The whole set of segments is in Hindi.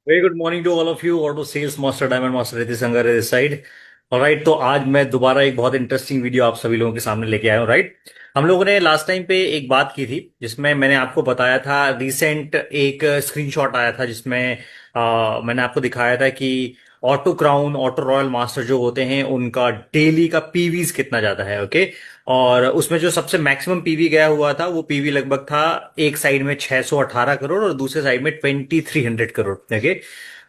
Very good morning to all of you. Auto sales master diamond master Ritesh Sangar इस साइड। राइट, तो आज मैं दोबारा एक बहुत इंटरेस्टिंग वीडियो आप सभी लोगों के सामने लेके आया हूँ। राइट, हम लोगों ने लास्ट टाइम पे एक बात की थी जिसमें मैंने आपको बताया था, रिसेंट एक स्क्रीनशॉट आया था जिसमें मैंने आपको दिखाया था कि auto crown auto royal master जो होते हैं उनका डेली का पीवीज कितना ज्यादा है। ओके, और उसमें जो सबसे मैक्सिमम पीवी गया हुआ था वो पीवी लगभग था, एक साइड में 618 करोड़ और दूसरे साइड में 2300 करोड़। ओके,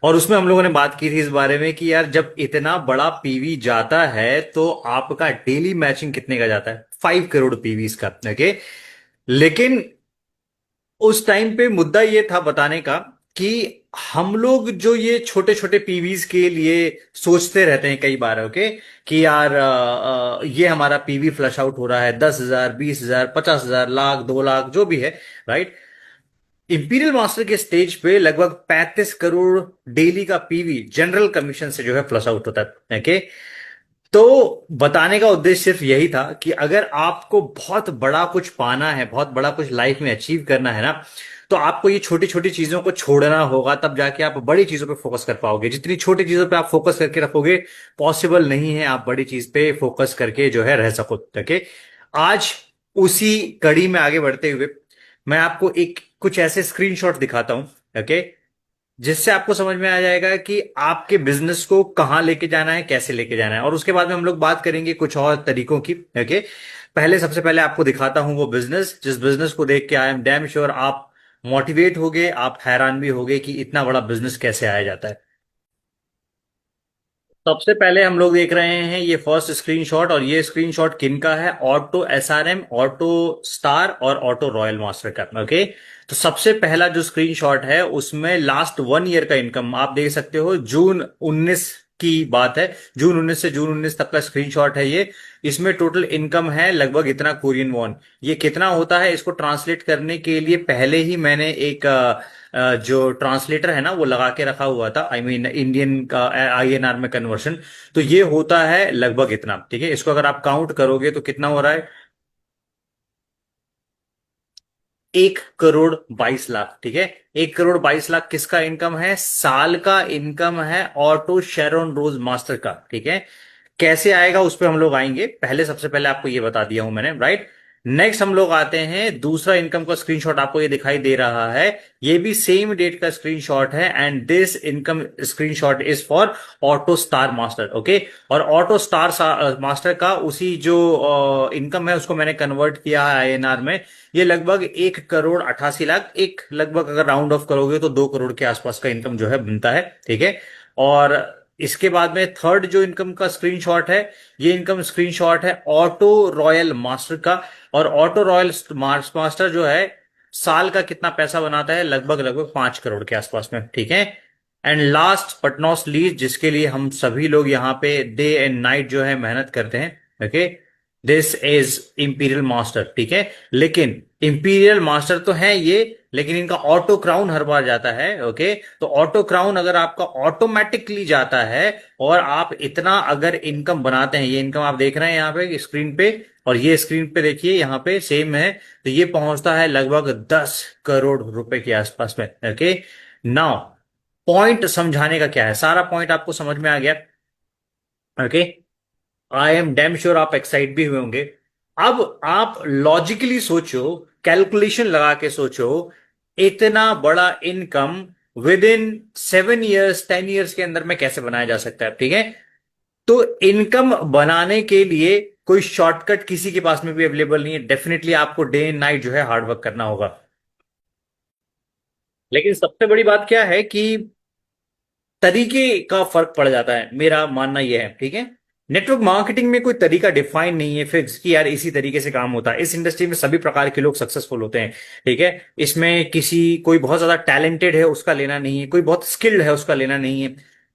और उसमें हम लोगों ने बात की थी इस बारे में कि यार जब इतना बड़ा पीवी जाता है तो आपका डेली मैचिंग कितने का जाता है, 5 करोड़ पीवी का। ओके, लेकिन उस टाइम पे मुद्दा ये था बताने का कि हम लोग जो ये छोटे छोटे पीवीज के लिए सोचते रहते हैं कई बार। ओके, कि यार ये हमारा पीवी फ्लश आउट हो रहा है, 10,000, 20,000, 50,000, लाख, 2 लाख, जो भी है। राइट, इंपीरियल मास्टर के स्टेज पे लगभग 35 करोड़ डेली का पीवी जनरल कमीशन से जो है फ्लश आउट होता है। ओके, तो बताने का उद्देश्य सिर्फ यही था कि अगर आपको बहुत बड़ा कुछ पाना है, बहुत बड़ा कुछ लाइफ में अचीव करना है ना, तो आपको ये छोटी छोटी चीजों को छोड़ना होगा, तब जाके आप बड़ी चीजों पे फोकस कर पाओगे। जितनी छोटी चीजों पे आप फोकस करके रखोगे, पॉसिबल नहीं है आप बड़ी चीज पे फोकस करके जो है रह सको। ओके, आज उसी कड़ी में आगे बढ़ते हुए मैं आपको एक कुछ ऐसे स्क्रीनशॉट दिखाता हूं। ओके, जिससे आपको समझ में आ जाएगा कि आपके बिजनेस को कहां लेके जाना है, कैसे लेके जाना है, और उसके बाद में हम लोग बात करेंगे कुछ और तरीकों की। ओके, पहले सबसे पहले आपको दिखाता हूं वो बिजनेस जिस बिजनेस को देख के आई एम डैम श्योर आप मोटिवेट होगे, आप हैरान भी होगे कि इतना बड़ा बिजनेस कैसे आया जाता है। सबसे पहले हम लोग देख रहे हैं ये फर्स्ट स्क्रीनशॉट, और ये स्क्रीनशॉट किन का है, ऑटो एसआरएम, ऑटो स्टार और ऑटो रॉयल मास्टर का। ओके, तो सबसे पहला जो स्क्रीनशॉट है उसमें लास्ट 1 ईयर का इनकम आप देख सकते हो। जून 19 की बात है, जून 19 से जून 19 तक का स्क्रीनशॉट है ये। इसमें टोटल इनकम है लगभग इतना कोरियन वॉन। ये कितना होता है इसको ट्रांसलेट करने के लिए पहले ही मैंने एक जो ट्रांसलेटर है ना वो लगा के रखा हुआ था, आई मीन इंडियन का आईएनआर में कन्वर्शन। तो ये होता है लगभग इतना। ठीक है, इसको अगर आप काउंट करोगे तो कितना हो रहा है, 1 करोड़ 22 लाख। ठीक है, 1 करोड़ 22 लाख किसका इनकम है, साल का इनकम है ऑटो शेरोन रोज मास्टर का। ठीक है, कैसे आएगा उस पर हम लोग आएंगे, पहले सबसे पहले आपको ये बता दिया हूं मैंने। राइट, नेक्स्ट हम लोग आते हैं दूसरा इनकम का स्क्रीनशॉट आपको ये दिखाई दे रहा है। ये भी सेम डेट का स्क्रीनशॉट है and this income screenshot is for auto star master. Okay, और ऑटो स्टार मास्टर का उसी जो इनकम है उसको मैंने कन्वर्ट किया है आईएनआर में। ये लगभग 1 करोड़ 88 लाख, एक लगभग अगर राउंड ऑफ करोगे तो 2 करोड़ के आसपास का इनकम जो है बनता है। ठीक है, और इसके बाद में थर्ड जो इनकम का स्क्रीनशॉट है, ये इनकम स्क्रीनशॉट है ऑटो रॉयल मास्टर का। और ऑटो रॉयल मास्टर जो है साल का कितना पैसा बनाता है, लगभग लगभग 5 करोड़ के आसपास में। ठीक है, and last but not least जिसके लिए हम सभी लोग यहाँ पे डे एंड नाइट जो है मेहनत करते हैं। Okay, this is imperial master. ठीक है, लेकिन इंपीरियल मास्टर तो है ये, लेकिन इनका ऑटो क्राउन हर बार जाता है। ओके, तो ऑटो क्राउन अगर आपका ऑटोमेटिकली जाता है और आप इतना अगर इनकम बनाते हैं, ये इनकम आप देख रहे हैं यहाँ पे स्क्रीन पे, और ये स्क्रीन पे देखिए यहाँ पे सेम है, तो ये पहुंचता है लगभग 10 करोड़ रुपए के आसपास में। ओके, नाउ पॉइंट समझाने का क्या है, सारा पॉइंट आपको समझ में आ गया। Okay, I am damn sure आप एक्साइट भी हुए होंगे। अब आप लॉजिकली सोचो, कैलकुलेशन लगा के सोचो, इतना बड़ा income with in 7 years 10 years के अंदर में कैसे बनाया जा सकता है। ठीक है, तो इनकम बनाने के लिए कोई शॉर्टकट किसी के पास में भी अवेलेबल नहीं है। डेफिनेटली आपको डे एंड नाइट जो है हार्ड वर्क करना होगा। लेकिन सबसे बड़ी बात क्या है कि तरीके का फर्क पड़ जाता है, मेरा मानना यह है। ठीक है, नेटवर्क मार्केटिंग में कोई तरीका डिफाइन नहीं है फिक्स कि यार इसी तरीके से काम होता है। इस इंडस्ट्री में सभी प्रकार के लोग सक्सेसफुल होते हैं। ठीक है, इसमें किसी कोई बहुत ज्यादा टैलेंटेड है उसका लेना नहीं है, कोई बहुत स्किल्ड है उसका लेना नहीं है,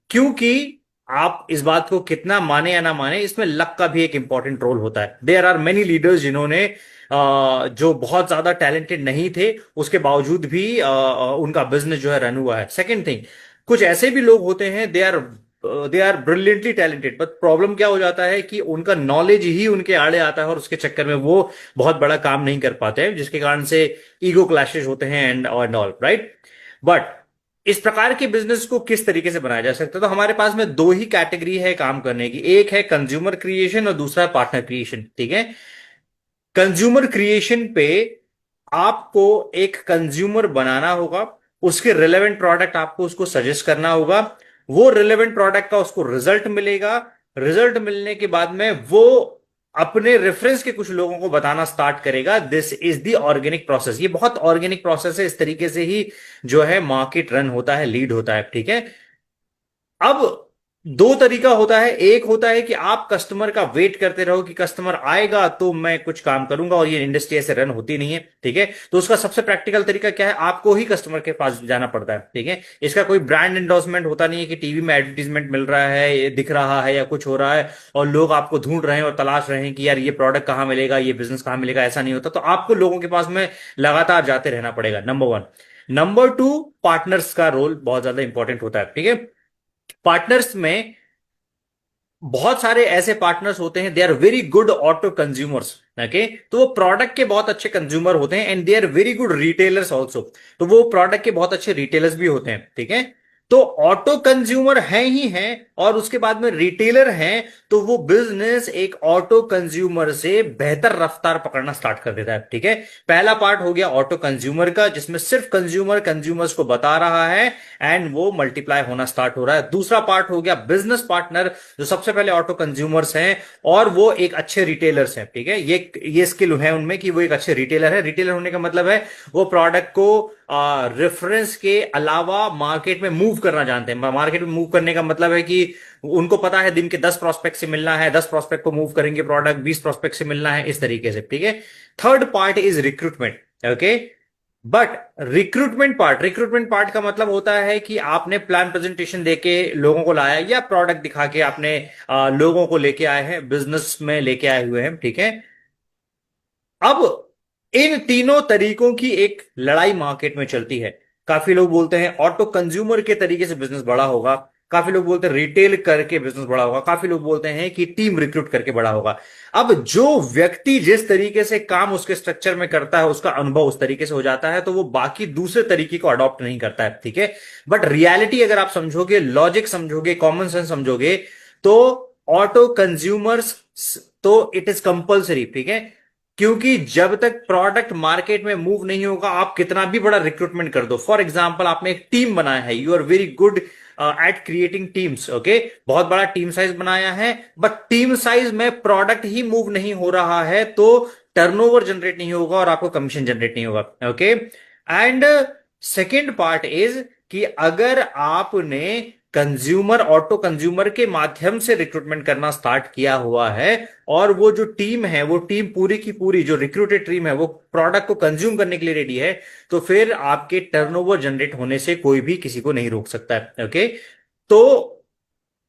क्योंकि आप इस बात को कितना माने या ना माने, इसमें लक का भी एक इंपॉर्टेंट रोल होता है। देयर आर मेनी लीडर्स जिन्होंने जो बहुत ज्यादा टैलेंटेड नहीं थे उसके बावजूद भी उनका बिजनेस जो है रन हुआ है। सेकेंड थिंग, कुछ ऐसे भी लोग होते हैं they are brilliantly talented, but problem क्या हो जाता है कि उनका नॉलेज ही उनके आड़े आता है और उसके चक्कर में वो बहुत बड़ा काम नहीं कर पाते हैं, जिसके कारण से ईगो क्लैशेस होते हैं एंड ऑल। राइट, बट इस प्रकार के बिजनेस को किस तरीके से बनाया जा सकता है? तो हमारे पास में दो ही कैटेगरी है काम करने की, एक है कंज्यूमर क्रिएशन और दूसरा है पार्टनर क्रिएशन। ठीक है, कंज्यूमर क्रिएशन पे आपको एक कंज्यूमर बनाना होगा, उसके रिलेवेंट प्रोडक्ट आपको उसको सजेस्ट करना होगा, वो रिलेवेंट प्रोडक्ट का उसको रिजल्ट मिलेगा, रिजल्ट मिलने के बाद में वो अपने रेफरेंस के कुछ लोगों को बताना स्टार्ट करेगा। This is the organic process. ये बहुत ऑर्गेनिक प्रोसेस है, इस तरीके से ही जो है मार्केट रन होता है, लीड होता है। ठीक है, अब दो तरीका होता है, एक होता है कि आप कस्टमर का वेट करते रहो कि कस्टमर आएगा तो मैं कुछ काम करूंगा, और ये इंडस्ट्री ऐसे रन होती नहीं है। ठीक है, तो उसका सबसे प्रैक्टिकल तरीका क्या है? आपको ही कस्टमर के पास जाना पड़ता है। ठीक है, इसका कोई ब्रांड एंडोर्समेंट होता नहीं है कि टीवी में एडवर्टीजमेंट मिल रहा है, ये दिख रहा है या कुछ हो रहा है और लोग आपको ढूंढ रहे हैं और तलाश रहे हैं कि यार ये प्रोडक्ट कहां मिलेगा, ये बिजनेस कहां मिलेगा। ऐसा नहीं होता, तो आपको लोगों के पास में लगातार जाते रहना पड़ेगा, number one. Number two, partners का रोल बहुत ज्यादा इंपॉर्टेंट होता है। ठीक है, पार्टनर्स में बहुत सारे ऐसे पार्टनर्स होते हैं, they are very good auto consumers. Okay, तो वो प्रोडक्ट के बहुत अच्छे कंज्यूमर होते हैं and they are very good retailers also. तो वो प्रोडक्ट के बहुत अच्छे रिटेलर्स भी होते हैं। ठीक है, तो ऑटो कंज्यूमर है ही है और उसके बाद में रिटेलर हैं, तो वो बिजनेस एक ऑटो कंज्यूमर से बेहतर रफ्तार पकड़ना स्टार्ट कर देता है। ठीक है, पहला पार्ट हो गया ऑटो कंज्यूमर का, जिसमें सिर्फ कंज्यूमर कंज्यूमर्स को बता रहा है एंड वो मल्टीप्लाई होना स्टार्ट हो रहा है। दूसरा पार्ट हो गया बिजनेस पार्टनर, जो सबसे पहले ऑटो कंज्यूमर्स हैं और वो एक अच्छे रिटेलर्स हैं। ठीक है, ये स्किल है उनमें कि वो एक अच्छे रिटेलर है। रिटेलर होने का मतलब है वो प्रोडक्ट को रेफरेंस के अलावा मार्केट में मूव करना जानते हैं। मार्केट में मूव करने का मतलब है कि उनको पता है दिन के 10 प्रोस्पेक्ट से मिलना है, 10 प्रोस्पेक्ट को मूव करेंगे प्रोडक्ट, 20 प्रोस्पेक्ट से मिलना है, इस तरीके से। ठीक है, third part is recruitment. Okay, but recruitment part का मतलब होता है कि आपने प्लान प्रेजेंटेशन देके लोगों को लाया या प्रोडक्ट दिखा के आपने लोगों को लेके आए हैं, बिजनेस में लेके आए हुए हैं। ठीक है, अब इन तीनों तरीकों की एक लड़ाई मार्केट में चलती है। काफी लोग बोलते हैं ऑटो कंज्यूमर के तरीके से बिजनेस बड़ा होगा, काफी लोग बोलते हैं रिटेल करके बिजनेस बड़ा होगा, काफी लोग बोलते हैं कि टीम रिक्रूट करके बड़ा होगा। अब जो व्यक्ति जिस तरीके से काम उसके स्ट्रक्चर में करता है, उसका अनुभव उस तरीके से हो जाता है, तो वो बाकी दूसरे तरीके को अडॉप्ट नहीं करता है। ठीक है, बट रियलिटी अगर आप समझोगे, लॉजिक समझोगे, कॉमन सेंस समझोगे, तो ऑटो कंज्यूमर्स, तो इट इज कंपल्सरी। ठीक है, क्योंकि जब तक प्रोडक्ट मार्केट में मूव नहीं होगा, आप कितना भी बड़ा रिक्रूटमेंट कर दो। फॉर एग्जांपल, आपने एक टीम बनाया है, you are very good at creating teams. Okay, बहुत बड़ा टीम साइज बनाया है, बट टीम साइज में प्रोडक्ट ही मूव नहीं हो रहा है, तो टर्नओवर जनरेट नहीं होगा और आपको कमीशन जनरेट नहीं होगा। Okay, and second part is कि अगर आपने कंज्यूमर, ऑटो कंज्यूमर के माध्यम से रिक्रूटमेंट करना स्टार्ट किया हुआ है और वो जो टीम है, वो टीम पूरी की पूरी जो रिक्रूटेड टीम है वो प्रोडक्ट को कंज्यूम करने के लिए रेडी है, तो फिर आपके टर्नओवर जनरेट होने से कोई भी किसी को नहीं रोक सकता है। ओके, तो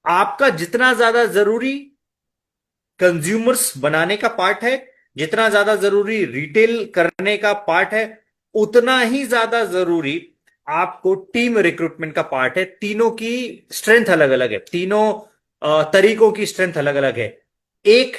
आपका जितना ज्यादा जरूरी कंज्यूमर्स बनाने का पार्ट है, जितना ज्यादा जरूरी रिटेल करने का पार्ट है, उतना ही ज्यादा जरूरी आपको टीम रिक्रूटमेंट का पार्ट है। तीनों की स्ट्रेंथ अलग अलग है, तीनों तरीकों की स्ट्रेंथ अलग अलग है। एक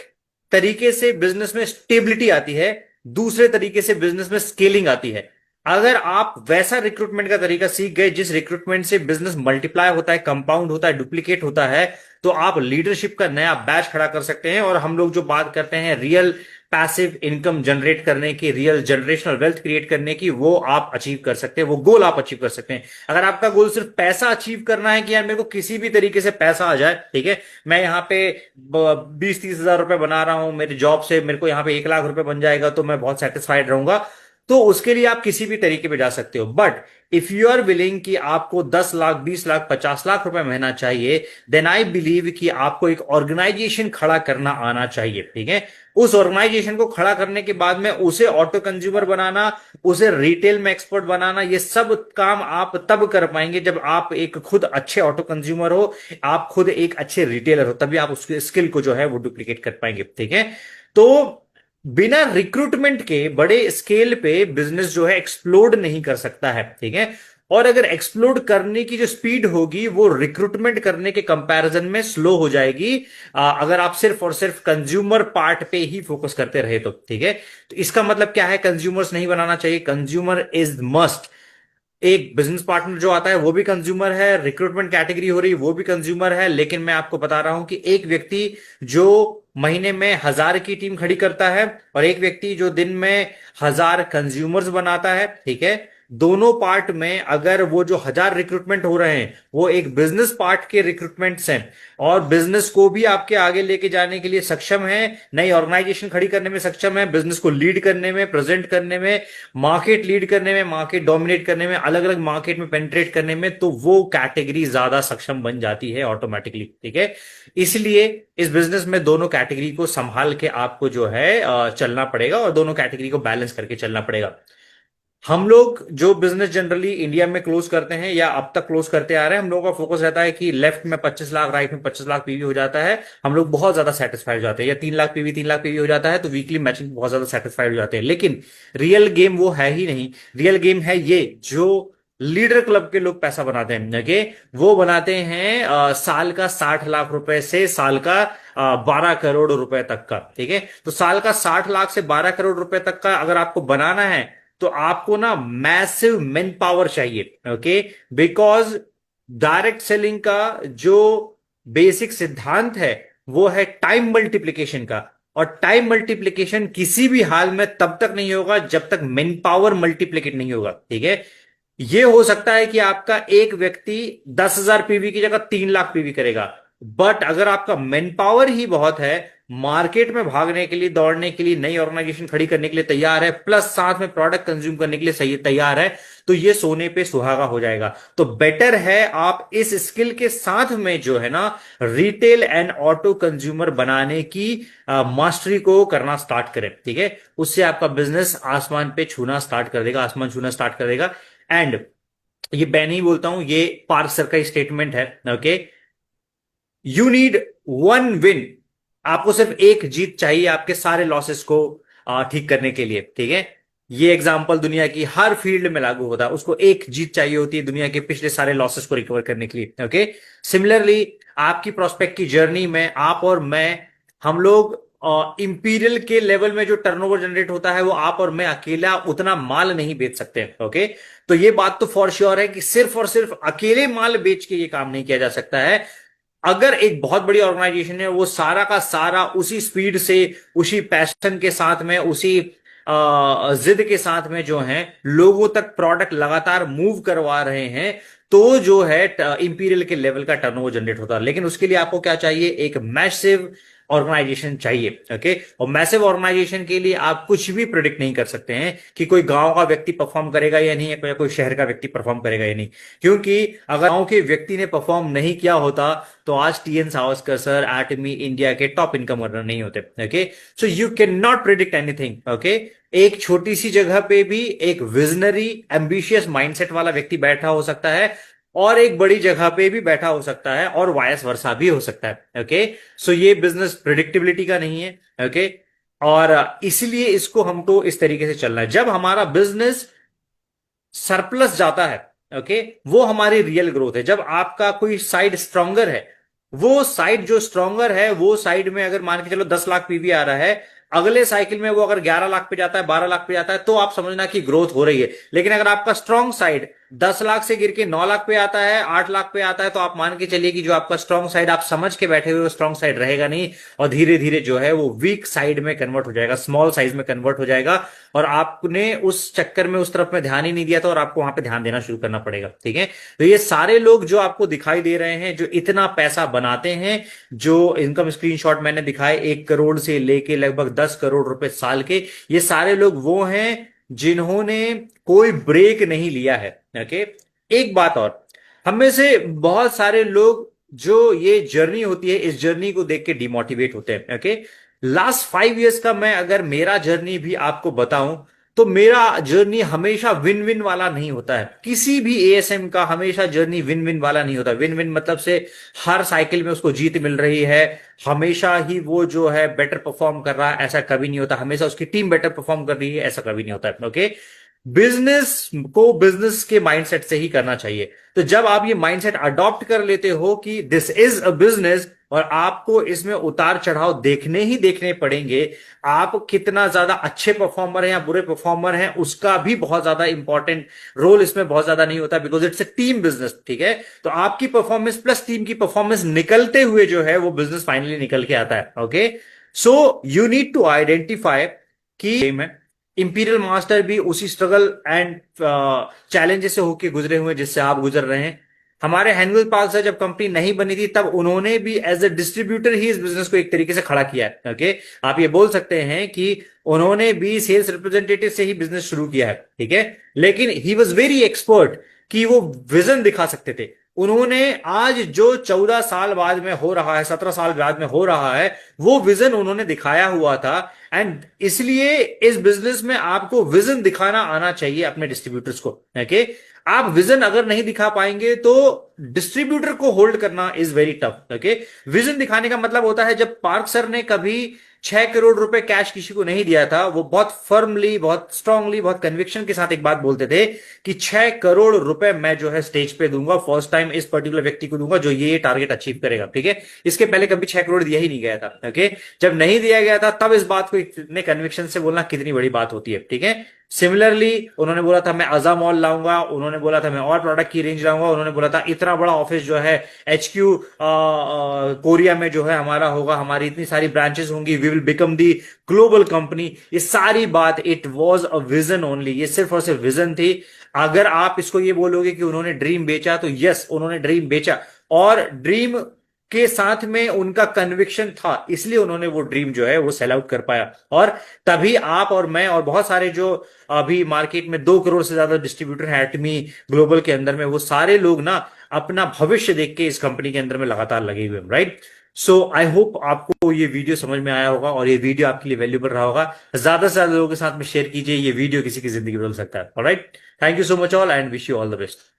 तरीके से बिजनेस में स्टेबिलिटी आती है, दूसरे तरीके से बिजनेस में स्केलिंग आती है। अगर आप वैसा रिक्रूटमेंट का तरीका सीख गए जिस रिक्रूटमेंट से बिजनेस मल्टीप्लाई होता है, कंपाउंड होता है, डुप्लीकेट होता है, तो आप लीडरशिप का नया बैच खड़ा कर सकते हैं। और हम लोग जो बात करते हैं रियल पैसिव इनकम जनरेट करने की, रियल जनरेशनल वेल्थ क्रिएट करने की, वो आप अचीव कर सकते हैं, वो गोल आप अचीव कर सकते हैं। अगर आपका गोल सिर्फ पैसा अचीव करना है कि यार मेरे को किसी भी तरीके से पैसा आ जाए, ठीक है, मैं यहाँ पे 20-30 हजार रुपए बना रहा हूं, मेरे जॉब से मेरे को यहाँ पे 1 लाख रुपए बन जाएगा तो मैं बहुत सेटिस्फाइड रहूंगा, तो उसके लिए आप किसी भी तरीके पे जा सकते हो। But if you are willing कि आपको 10 लाख, 20 लाख, 50 लाख रुपए महीना चाहिए, देन आई बिलीव कि आपको एक ऑर्गेनाइजेशन खड़ा करना आना चाहिए। ठीक है, उस ऑर्गेनाइजेशन को खड़ा करने के बाद में उसे ऑटो कंज्यूमर बनाना, उसे रिटेल में एक्सपर्ट बनाना, ये सब काम आप तब कर पाएंगे जब आप एक खुद अच्छे ऑटो कंज्यूमर हो, आप खुद एक अच्छे रिटेलर हो, तभी आप उसके स्किल को जो है वो डुप्लीकेट कर पाएंगे। ठीक है, तो बिना रिक्रूटमेंट के बड़े स्केल पे बिजनेस जो है एक्सप्लोड नहीं कर सकता है। ठीक है, और अगर एक्सप्लोड करने की जो स्पीड होगी वो रिक्रूटमेंट करने के कंपैरिजन में स्लो हो जाएगी, अगर आप सिर्फ और सिर्फ कंज्यूमर पार्ट पे ही फोकस करते रहे तो। ठीक है, तो इसका मतलब क्या है? कंज्यूमर्स नहीं बनाना चाहिए, कंज्यूमर इज मस्ट। एक बिजनेस पार्टनर जो आता है वो भी कंज्यूमर है, रिक्रूटमेंट कैटेगरी हो रही वो भी कंज्यूमर है, लेकिन मैं आपको बता रहा हूं कि एक व्यक्ति जो महीने में 1,000 की टीम खड़ी करता है और एक व्यक्ति जो दिन में 1,000 कंज्यूमर्स बनाता है, ठीक है, दोनों पार्ट में अगर वो जो 1,000 रिक्रूटमेंट हो रहे हैं वो एक बिजनेस पार्ट के रिक्रूटमेंट्स हैं और बिजनेस को भी आपके आगे लेके जाने के लिए सक्षम है, नई ऑर्गेनाइजेशन खड़ी करने में सक्षम है, बिजनेस को लीड करने में, प्रेजेंट करने में, मार्केट लीड करने में, मार्केट डोमिनेट करने में, अलग अलग मार्केट में पेनिट्रेट करने में, तो वो कैटेगरी ज्यादा सक्षम बन जाती है ऑटोमेटिकली, ठीक है। इसलिए इस बिजनेस में दोनों कैटेगरी को संभाल के आपको जो है चलना पड़ेगा और दोनों कैटेगरी को बैलेंस करके चलना पड़ेगा। हम लोग जो बिजनेस जनरली इंडिया में क्लोज करते हैं या अब तक क्लोज करते आ रहे हैं, हम लोगों का फोकस रहता है कि लेफ्ट में 25 लाख, राइट में 25 लाख पीवी हो जाता है, हम लोग बहुत ज्यादा सेटिस्फाइड हो जाते हैं, या 3 लाख पीवी, 3 लाख पीवी हो जाता है तो वीकली मैचिंग बहुत ज्यादा सेटिस्फाइड हो जाते हैं। लेकिन रियल गेम वो है ही नहीं। रियल गेम है ये जो लीडर क्लब के लोग पैसा बनाते हैं, ओके, वो बनाते हैं साल का 60 लाख रुपए से साल का 12 करोड़ रुपए तक का, ठीक है। तो साल का 60 लाख से 12 करोड़ रुपए तक का अगर आपको बनाना है तो आपको ना मैसिव मैन पावर चाहिए, ओके, बिकॉज डायरेक्ट सेलिंग का जो बेसिक सिद्धांत है वो है टाइम मल्टीप्लिकेशन का, और टाइम मल्टीप्लिकेशन किसी भी हाल में तब तक नहीं होगा जब तक मैन पावर मल्टीप्लिकेट नहीं होगा, ठीक है। ये हो सकता है कि आपका एक व्यक्ति 10,000 पीवी की जगह 3 लाख पीवी करेगा, बट अगर आपका मैन पावर ही बहुत है, मार्केट में भागने के लिए, दौड़ने के लिए, नई ऑर्गेनाइजेशन खड़ी करने के लिए तैयार है, प्लस साथ में प्रोडक्ट कंज्यूम करने के लिए सही तैयार है, तो ये सोने पे सुहागा हो जाएगा। तो बेटर है आप इस स्किल के साथ में जो है ना रिटेल एंड ऑटो कंज्यूमर बनाने की मास्टरी को करना स्टार्ट करें, ठीक है। उससे आपका बिजनेस आसमान पे छूना स्टार्ट कर देगा, आसमान छूना स्टार्ट कर देगा। एंड ये मैं नहीं बोलता हूं, ये पार्क सर का स्टेटमेंट है, okay. You need one win, आपको सिर्फ एक जीत चाहिए आपके सारे लॉसेस को ठीक करने के लिए, ठीक है। ये एग्जांपल दुनिया की हर फील्ड में लागू होता है, उसको एक जीत चाहिए होती है दुनिया के पिछले सारे लॉसेस को रिकवर करने के लिए, ओके। सिमिलरली आपकी प्रोस्पेक्ट की जर्नी में आप और मैं, हम लोग इंपीरियल के लेवल में जो टर्नओवर जनरेट होता है वो आप और मैं अकेला उतना माल नहीं बेच सकते, ओके। तो ये बात तो फॉर श्योर है कि सिर्फ और सिर्फ अकेले माल बेच के ये काम नहीं किया जा सकता है। अगर एक बहुत बड़ी ऑर्गेनाइजेशन है वो सारा का सारा उसी स्पीड से, उसी पैशन के साथ में, उसी जिद के साथ में जो है लोगों तक प्रोडक्ट लगातार मूव करवा रहे हैं, तो जो है इंपीरियल के लेवल का टर्नओवर जनरेट होता है। लेकिन उसके लिए आपको क्या चाहिए? एक मैसिव ऑर्गेनाइजेशन चाहिए, ओके। और मैसिव ऑर्गेनाइजेशन के लिए आप कुछ भी प्रिडिक्ट नहीं कर सकते हैं कि कोई गांव का व्यक्ति परफॉर्म करेगा या नहीं, या कोई शहर का व्यक्ति परफॉर्म करेगा या नहीं, क्योंकि अगर गांव के व्यक्ति ने परफॉर्म नहीं किया होता तो आज टीएन सावस्कर सर एटमी इंडिया के टॉप इनकम अर्नर नहीं होते, okay. So you can not predict anything, okay. एक छोटी सी जगह पे भी एक विजनरी एम्बिशियस माइंडसेट वाला व्यक्ति बैठा हो सकता है और एक बड़ी जगह पे भी बैठा हो सकता है, और वायस वर्सा भी हो सकता है, ओके। सो ये बिजनेस प्रिडिक्टेबिलिटी का नहीं है, ओके। और इसलिए इसको हमको इस तरीके से चलना है। जब हमारा बिजनेस सरप्लस जाता है, ओके, वो हमारी रियल ग्रोथ है। जब आपका कोई साइड स्ट्रांगर है, वो साइड जो स्ट्रांगर है, वो साइड में अगर मान के चलो 10 लाख पीवी आ रहा है, अगले साइकिल में वो अगर 11 लाख पे जाता है, 12 लाख पे जाता है, तो आप समझना कि ग्रोथ हो रही है। लेकिन अगर आपका स्ट्रांग साइड 10 लाख से गिर के 9 लाख पे आता है, 8 लाख पे आता है, तो आप मान के चलिए कि जो आपका स्ट्रांग साइड आप समझ के बैठे हुए वो स्ट्रांग साइड रहेगा नहीं, और धीरे धीरे जो है वो वीक साइड में कन्वर्ट हो जाएगा, स्मॉल साइज में कन्वर्ट हो जाएगा, और आपने उस चक्कर में उस तरफ में ध्यान ही नहीं दिया था, और आपको वहां पे ध्यान देना शुरू करना पड़ेगा, ठीक है। तो ये सारे लोग जो आपको दिखाई दे रहे हैं, जो इतना पैसा बनाते हैं, जो इनकम स्क्रीनशॉट मैंने दिखाए 1 करोड़ से लेके लगभग 10 करोड़ रुपए साल के, ये सारे लोग वो हैं जिन्होंने कोई ब्रेक नहीं लिया है, ओके। एक बात और, हम में से बहुत सारे लोग जो ये जर्नी होती है, इस जर्नी को देख के डिमोटिवेट होते हैं, ओके। लास्ट 5 इयर्स का मैं अगर मेरा जर्नी भी आपको बताऊं, तो मेरा जर्नी हमेशा विन विन वाला नहीं होता है। किसी भी एएसएम का हमेशा जर्नी विन विन वाला नहीं होता। विन विन मतलब से हर साइकिल में उसको जीत मिल रही है, हमेशा ही वो जो है बेटर परफॉर्म कर रहा है, ऐसा कभी नहीं होता। हमेशा उसकी टीम बेटर परफॉर्म कर रही है, ऐसा कभी नहीं होता है, ओके। बिजनेस को बिजनेस के माइंडसेट से ही करना चाहिए। तो जब आप ये माइंडसेट अडॉप्ट कर लेते हो कि दिस इज अ बिजनेस, और आपको इसमें उतार चढ़ाव देखने ही देखने पड़ेंगे। आप कितना ज्यादा अच्छे परफॉर्मर हैं या बुरे परफॉर्मर हैं उसका भी बहुत ज्यादा इंपॉर्टेंट रोल इसमें बहुत ज्यादा नहीं होता, because it's a team business. ठीक है, तो आपकी परफॉर्मेंस प्लस टीम की परफॉर्मेंस निकलते हुए जो है वो बिजनेस फाइनली निकल के आता है। Okay, so you need to identify कि इंपीरियल मास्टर भी उसी स्ट्रगल एंड चैलेंजेस से होके गुजरे हुए जिससे आप गुजर रहे हैं। हमारे हैंगवेल पार्क से जब कंपनी नहीं बनी थी तब उन्होंने भी एज ए डिस्ट्रीब्यूटर ही इस बिजनेस को एक तरीके से खड़ा किया है। ओके, आप ये बोल सकते हैं कि उन्होंने भी सेल्स रिप्रेजेंटेटिव से ही बिजनेस शुरू किया है। ठीक है, लेकिन ही वॉज वेरी एक्सपर्ट कि वो विजन दिखा सकते थे। उन्होंने आज जो 14 साल बाद में हो रहा है, 17 साल बाद में हो रहा है, वो विजन उन्होंने दिखाया हुआ था। एंड इसलिए इस बिजनेस में आपको विजन दिखाना आना चाहिए अपने डिस्ट्रीब्यूटर्स को। ओके, आप विजन अगर नहीं दिखा पाएंगे तो डिस्ट्रीब्यूटर को होल्ड करना is very tough. Okay, vision दिखाने का मतलब होता है, जब पार्क सर ने कभी 6 करोड़ रुपए कैश किसी को नहीं दिया था, वो बहुत फर्मली, बहुत स्ट्रांगली, बहुत कन्विक्शन के साथ एक बात बोलते थे कि 6 करोड़ रुपए मैं जो है स्टेज पे दूंगा, फर्स्ट टाइम इस पर्टिकुलर व्यक्ति को दूंगा जो ये टारगेट अचीव करेगा। ठीक है, इसके पहले कभी 6 करोड़ दिया ही नहीं गया था। ओके, जब नहीं दिया गया था तब इस बात को इतने कन्विक्शन से बोलना कितनी बड़ी बात होती है। ठीक है, सिमिलरली उन्होंने बोला था मैं अजा मॉल लाऊंगा, उन्होंने बोला था मैं और प्रोडक्ट की रेंज लाऊंगा, उन्होंने बोला था इतना बड़ा ऑफिस जो है HQ कोरिया में जो है हमारा होगा, हमारी इतनी सारी ब्रांचेस होंगी, we will become the global company. ये सारी बात it was a vision only, ये सिर्फ और सिर्फ विजन थी। अगर आप इसको ये बोलोगे कि उन्होंने ड्रीम बेचा, तो यस उन्होंने ड्रीम बेचा, और ड्रीम के साथ में उनका कन्विक्शन था, इसलिए उन्होंने वो ड्रीम जो है वो सेल आउट कर पाया। और तभी आप और मैं और बहुत सारे जो अभी मार्केट में 2 करोड़ से ज्यादा डिस्ट्रीब्यूटर हैं एटमी ग्लोबल के अंदर में, वो सारे लोग ना अपना भविष्य देख के इस कंपनी के अंदर में लगातार लगे हुए हैं। राइट, सो आई होप आपको ये वीडियो समझ में आया होगा और ये वीडियो आपके लिए वैल्यूबल रहा होगा। ज्यादा से ज्यादा लोगों के साथ में शेयर कीजिए, ये वीडियो किसी की जिंदगी बदल सकता है। Alright, thank you so much all and wish you all the best.